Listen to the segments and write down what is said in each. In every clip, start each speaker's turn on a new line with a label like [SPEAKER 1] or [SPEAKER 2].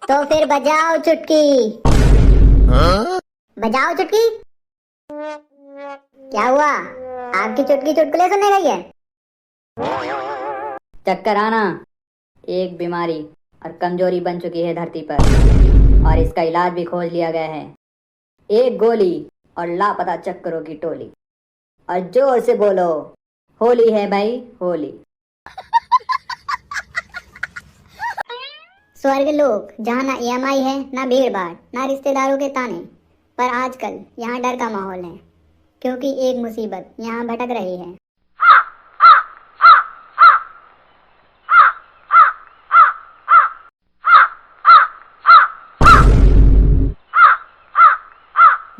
[SPEAKER 1] तो फिर बजाओ चुटकी। बजाओ चुटकी। क्या हुआ? आपकी चुटकी चुटकुले सुनने गई है?
[SPEAKER 2] चक्कर आना एक बीमारी और कमजोरी बन चुकी है धरती पर, और इसका इलाज भी खोज लिया गया है। एक गोली और लापता चक्करों की टोली। और जोर से बोलो, होली है भाई होली।
[SPEAKER 1] स्वर्ग लोक जहाँ ना ईएमआई है, ना भीड़ भाड़, ना रिश्तेदारों के ताने, पर आजकल यहाँ डर का माहौल है, क्योंकि एक मुसीबत यहाँ भटक रही है।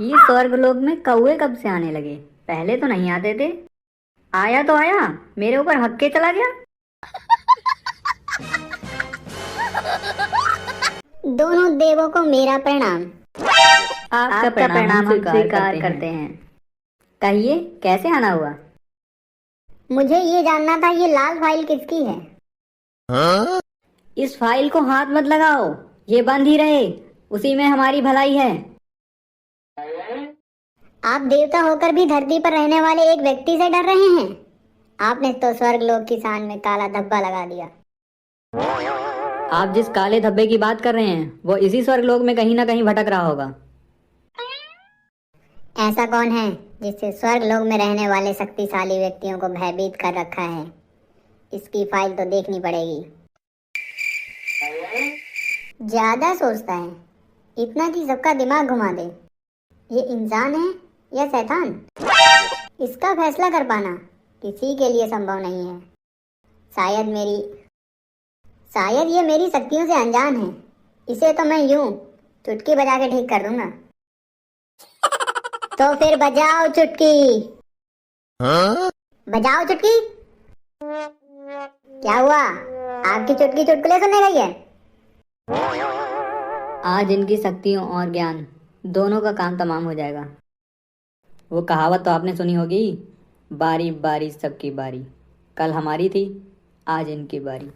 [SPEAKER 2] ये स्वर्ग लोक में कौवे कब से आने लगे? पहले तो नहीं आते थे। आया तो आया, मेरे ऊपर हक के चला गया।
[SPEAKER 1] दोनों देवों को मेरा प्रणाम।
[SPEAKER 2] आपका प्रणाम हम स्वीकार करते हैं। कहिए, कैसे आना हुआ?
[SPEAKER 1] मुझे ये जानना था, ये लाल फाइल किसकी है?
[SPEAKER 2] इस फाइल को हाथ मत लगाओ, ये बंद ही रहे, उसी में हमारी भलाई है।
[SPEAKER 1] आप देवता होकर भी धरती पर रहने वाले एक व्यक्ति से डर रहे हैं? आपने तो स्वर्ग लोक की शान में काला धब्बा लगा दिया।
[SPEAKER 2] आप जिस काले धब्बे की बात कर रहे हैं वो इसी स्वर्ग लोक में कहीं ना कहीं भटक रहा होगा।
[SPEAKER 1] ऐसा कौन है जिससे स्वर्ग लोक में रहने वाले शक्तिशाली व्यक्तियों को भयभीत कर रखा है? इसकी फाइल तो देखनी पड़ेगी। ज्यादा सोचता है, इतना कि सबका दिमाग घुमा दे। ये इंसान है या शैतान? इसका फैसला कर पाना किसी के लिए संभव नहीं है। शायद ये मेरी शक्तियों से अनजान है। इसे तो मैं यूं चुटकी बजा के ठीक कर दूंगा। तो फिर बजाओ चुटकी। बजाओ चुटकी। क्या हुआ? आपकी चुटकी चुटकुले सुनने गई है?
[SPEAKER 2] आज इनकी शक्तियों और ज्ञान दोनों का काम तमाम हो जाएगा। वो कहावत तो आपने सुनी होगी, बारी बारी सबकी बारी। कल हमारी थी, आज इनकी बारी।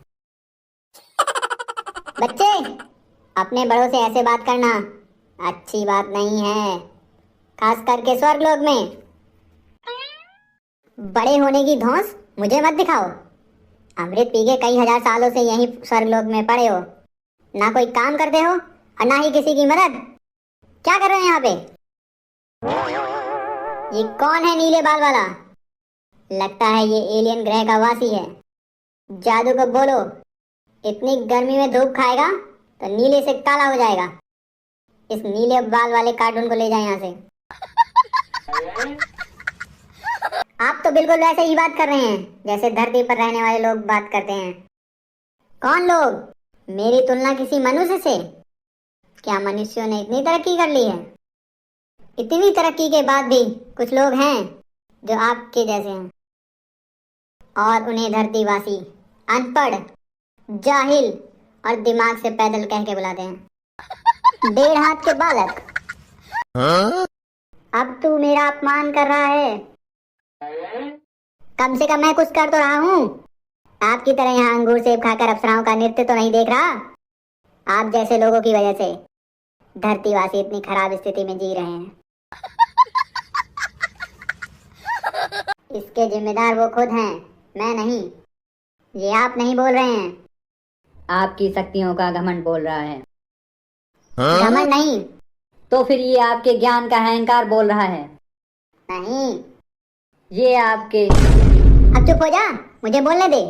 [SPEAKER 1] बच्चे, अपने बड़ों से ऐसे बात करना अच्छी बात नहीं है, खास करके स्वर्ग लोक में। बड़े होने की धौंस मुझे मत दिखाओ। अमृत पी के कई हजार सालों से यहीं स्वर्ग लोक में पड़े हो, ना कोई काम करते हो और ना ही किसी की मदद। क्या कर रहे हैं यहाँ पे? ये कौन है नीले बाल वाला? लगता है ये एलियन ग्रह का वासी है। जादू को बोलो, इतनी गर्मी में धूप खाएगा तो नीले से काला हो जाएगा। इस नीले बाल वाले कार्टून को ले जाए यहाँ से। आप तो बिल्कुल वैसे ही बात कर रहे हैं जैसे धरती पर रहने वाले लोग बात करते हैं। कौन लोग? मेरी तुलना किसी मनुष्य से? क्या मनुष्यों ने इतनी तरक्की कर ली है? इतनी तरक्की के बाद भी कुछ लोग हैं जो आपके जैसे हैं, और उन्हें धरतीवासी, अनपढ़, जाहिल और दिमाग से पैदल कह के बुलाते हैं। 1.5 हाथ के बालक। अब तू मेरा अपमान कर रहा है। कम से कम मैं कुछ कर तो रहा हूँ। आपकी तरह यहाँ अंगूर सेब खाकर अप्सराओं का नृत्य तो नहीं देख रहा। आप जैसे लोगों की वजह से धरतीवासी इतनी खराब स्थिति में जी रहे हैं। इसके जिम्मेदार वो खुद हैं, मैं नहीं। ये आप नहीं बोल रहे हैं।
[SPEAKER 2] आपकी शक्तियों का घमंड बोल रहा है।
[SPEAKER 1] घमंड नहीं।
[SPEAKER 2] तो फिर ये आपके ज्ञान का अहंकार बोल रहा है।
[SPEAKER 1] नहीं,
[SPEAKER 2] ये आपके...
[SPEAKER 1] अब चुप हो जा, मुझे बोलने दे।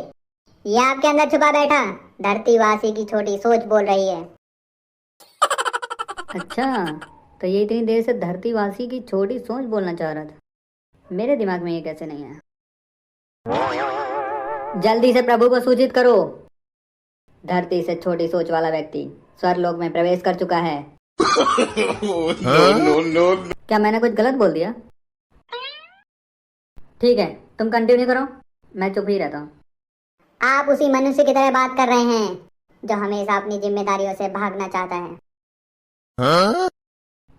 [SPEAKER 1] ये आपके अंदर छुपा बैठा धरतीवासी की छोटी सोच बोल रही है।
[SPEAKER 2] अच्छा, तो ये इतनी देर से धरतीवासी की छोटी सोच बोलना चाह रहा था। मेरे दिमाग में ये कैसे नहीं आया? जल्दी से प्रभु को सूचित करो। धरती से छोटी सोच वाला व्यक्ति स्वर्गलोक में प्रवेश कर चुका है। क्या मैंने कुछ गलत बोल दिया? ठीक है, तुम कंटिन्यू करो, मैं चुप ही रहता हूँ।
[SPEAKER 1] आप उसी मनुष्य की तरह बात कर रहे हैं जो हमेशा अपनी जिम्मेदारियों से भागना चाहता है।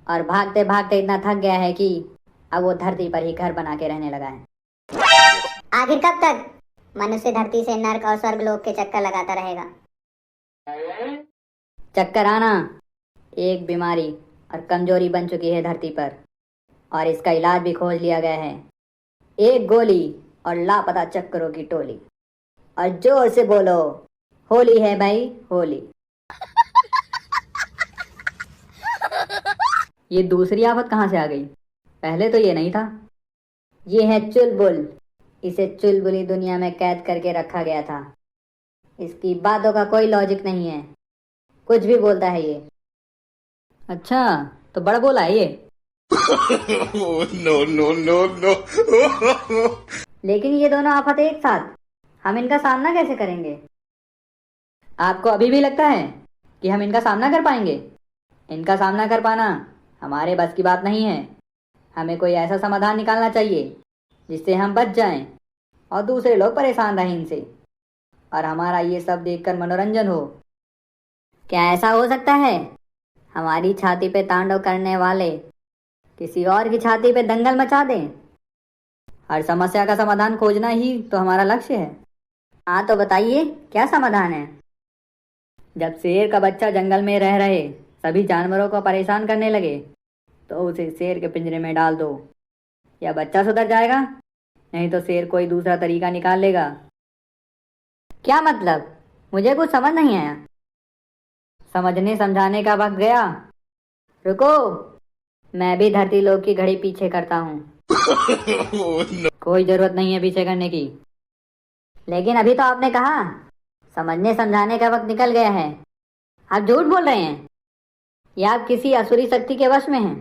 [SPEAKER 2] और भागते भागते इतना थक गया है कि अब वो धरती पर ही घर बना के रहने लगा है।
[SPEAKER 1] आखिर कब तक मनुष्य धरती से नर्क और स्वर्गलोक के चक्कर लगाता रहेगा?
[SPEAKER 2] चक्कर आना एक बीमारी और कमजोरी बन चुकी है धरती पर, और इसका इलाज भी खोज लिया गया है। एक गोली और लापता चक्करों की टोली। और जोर से बोलो, होली है भाई होली। ये दूसरी आफत कहाँ से आ गई? पहले तो ये नहीं था। ये है चुलबुल। इसे चुलबुली दुनिया में कैद करके रखा गया था। इसकी बातों का कोई लॉजिक नहीं है, कुछ भी बोलता है ये। अच्छा, तो बड़ा बोला है ये।
[SPEAKER 3] No no no no.
[SPEAKER 2] लेकिन ये दोनों आफत एक साथ, हम इनका सामना कैसे करेंगे? आपको अभी भी लगता है कि हम इनका सामना कर पाएंगे? इनका सामना कर पाना हमारे बस की बात नहीं है। हमें कोई ऐसा समाधान निकालना चाहिए जिससे हम बच जाएं और दूसरे लोग परेशान रहें इनसे, और हमारा ये सब देखकर मनोरंजन हो। क्या ऐसा हो सकता है हमारी छाती पे तांडव करने वाले किसी और की छाती पे दंगल मचा दें? हर समस्या का समाधान खोजना ही तो हमारा लक्ष्य है। हाँ तो बताइए, क्या समाधान है? जब शेर का बच्चा जंगल में रह रहे सभी जानवरों को परेशान करने लगे तो उसे शेर के पिंजरे में डाल दो, या बच्चा सुधर जाएगा, नहीं तो शेर कोई दूसरा तरीका निकाल लेगा। क्या मतलब? मुझे कुछ समझ नहीं आया। समझने समझाने का वक्त गया। रुको, मैं भी धरती लोग की घड़ी पीछे करता हूँ। कोई जरूरत नहीं है पीछे करने की। लेकिन अभी तो आपने कहा समझने समझाने का वक्त निकल गया है। आप झूठ बोल रहे हैं, या आप किसी असुरी शक्ति के वश में हैं?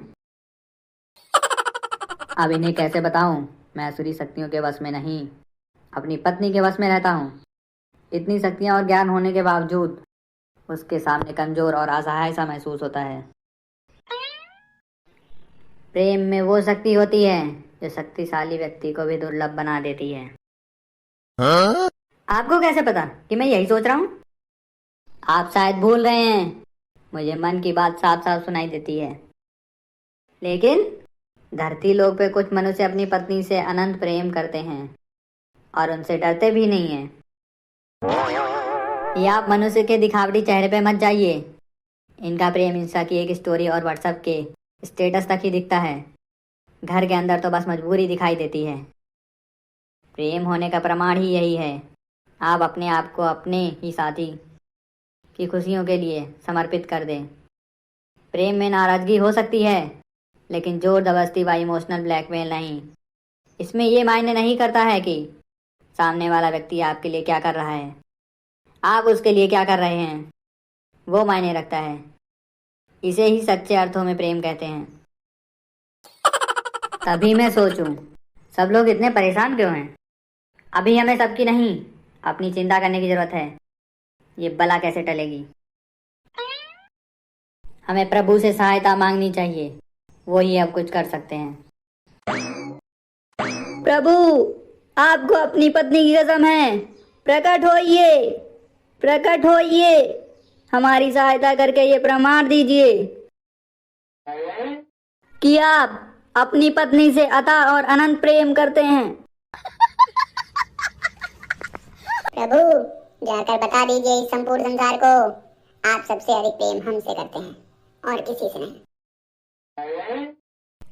[SPEAKER 2] अब इन्हें कैसे बताऊं, मैं असुरी शक्तियों के वश में नहीं, अपनी पत्नी के वश में रहता हूँ। इतनी शक्तियां और ज्ञान होने के बावजूद उसके सामने कमजोर और असहाय सा महसूस होता है। प्रेम में वो शक्ति होती है जो शक्तिशाली व्यक्ति को भी दुर्लभ बना देती है। आपको कैसे पता कि मैं यही सोच रहा हूँ? आप शायद भूल रहे हैं, मुझे मन की बात साफ साफ सुनाई देती है। लेकिन धरती लोक पे कुछ मनुष्य अपनी पत्नी से अनंत प्रेम करते हैं और उनसे डरते भी नहीं हैं। ये आप मनुष्य के दिखावटी चेहरे पे मत जाइए। इनका प्रेम इंस्टा की एक स्टोरी और व्हाट्सएप के स्टेटस तक ही दिखता है। घर के अंदर तो बस मजबूरी दिखाई देती है। प्रेम होने का प्रमाण ही यही है। आप अपने आप को अपने ही साथी की खुशियों के लिए समर्पित कर दें। प्रेम में नाराजगी हो सकती है, लेकिन जोर जबरदस्ती व इमोशनल ब्लैकमेल नहीं। इसमें ये मायने नहीं करता है कि सामने वाला व्यक्ति आपके लिए क्या कर रहा है, आप उसके लिए क्या कर रहे हैं, वो मायने रखता है। इसे ही सच्चे अर्थों में प्रेम कहते हैं। तभी मैं सोचूं, सब लोग इतने परेशान क्यों हैं? अभी हमें सबकी नहीं, अपनी चिंता करने की जरूरत है। ये बला कैसे टलेगी? हमें प्रभु से सहायता मांगनी चाहिए, वो ही अब कुछ कर सकते हैं। प्रभु, आपको अपनी पत्नी की कसम है, प्रकट होइए, प्रकट होइए, हमारी सहायता करके ये प्रमाण दीजिए कि आप अपनी पत्नी से अथाह और अनंत प्रेम करते हैं।
[SPEAKER 1] प्रभु, जाकर बता दीजिए इस संपूर्ण संसार को, आप सबसे अधिक प्रेम हमसे करते हैं और किसी से नहीं।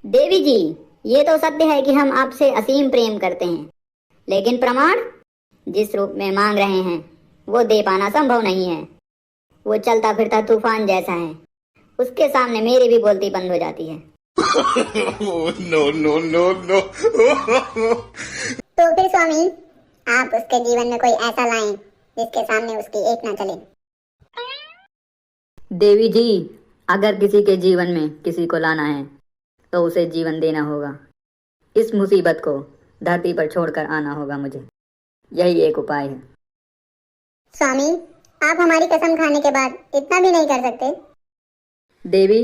[SPEAKER 1] देवी जी, ये तो सत्य है कि हम आपसे असीम प्रेम करते हैं, लेकिन प्रमाण जिस रूप में मांग रहे हैं वो दे पाना संभव नहीं है। वो चलता फिरता तूफान जैसा है, उसके सामने मेरी भी बोलती बंद हो जाती है।
[SPEAKER 3] No no no no.
[SPEAKER 1] तो फिर स्वामी, आप उसके जीवन में कोई ऐसा लाएं जिसके सामने उसकी एक ना चले।
[SPEAKER 2] देवी जी, अगर किसी के जीवन में किसी को लाना है तो उसे जीवन देना होगा। इस मुसीबत को धरती पर छोड़कर आना होगा मुझे, यही एक उपाय है।
[SPEAKER 1] स्वामी, आप हमारी कसम खाने के बाद इतना भी नहीं कर सकते?
[SPEAKER 2] देवी,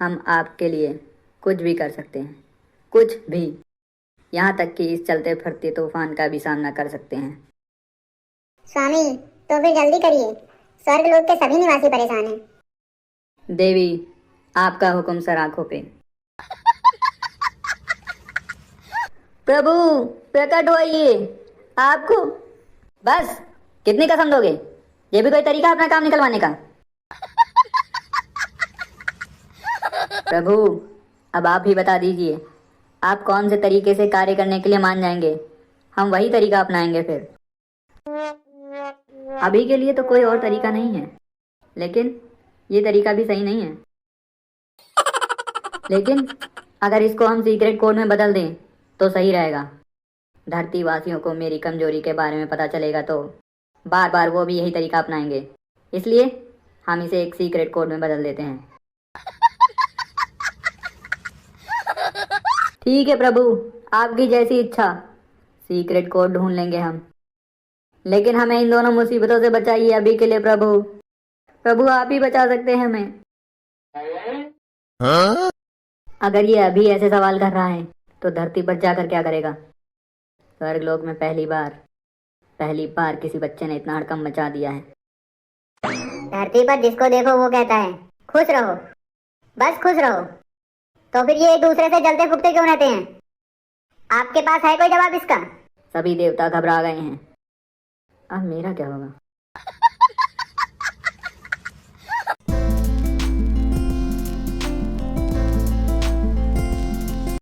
[SPEAKER 2] हम आपके लिए कुछ भी कर सकते हैं, कुछ भी, यहाँ तक कि इस चलते फिरते तूफान का भी सामना कर सकते हैं।
[SPEAKER 1] स्वामी, तो फिर जल्दी करिए, स्वर्ग लोक के सभी निवासी परेशान हैं।
[SPEAKER 2] देवी, आपका हुक्म सर आंखों पे। प्रभु, प्रकट होइए, आपको बस कितनी कसम दोगे? ये भी कोई तरीका अपना काम निकलवाने का? प्रभु, अब आप ही बता दीजिए, आप कौन से तरीके से कार्य करने के लिए मान जाएंगे, हम वही तरीका अपनाएंगे फिर। अभी के लिए तो कोई और तरीका नहीं है, लेकिन ये तरीका भी सही नहीं है। लेकिन अगर इसको हम सीक्रेट कोड में बदल दें तो सही रहेगा। धरती वासियों को मेरी कमजोरी के बारे में पता चलेगा तो बार बार वो भी यही तरीका अपनाएंगे, इसलिए हम इसे एक सीक्रेट कोड में बदल देते हैं। ठीक है प्रभु, आपकी जैसी इच्छा, सीक्रेट कोड ढूंढ लेंगे हम, लेकिन हमें इन दोनों मुसीबतों से बचाइए अभी के लिए प्रभु। प्रभु, आप ही बचा सकते हैं हमें। अगर ये अभी ऐसे सवाल कर रहा है तो धरती पर जाकर क्या करेगा? स्वर्गलोक में पहली बार किसी बच्चे ने इतना हड़कंप मचा दिया है।
[SPEAKER 1] धरती पर जिसको देखो वो कहता है खुश रहो, बस खुश रहो। तो फिर ये एक दूसरे से जलते फूकते क्यों रहते हैं? आपके पास है कोई जवाब इसका?
[SPEAKER 2] सभी देवता घबरा गए हैं। अब मेरा क्या होगा?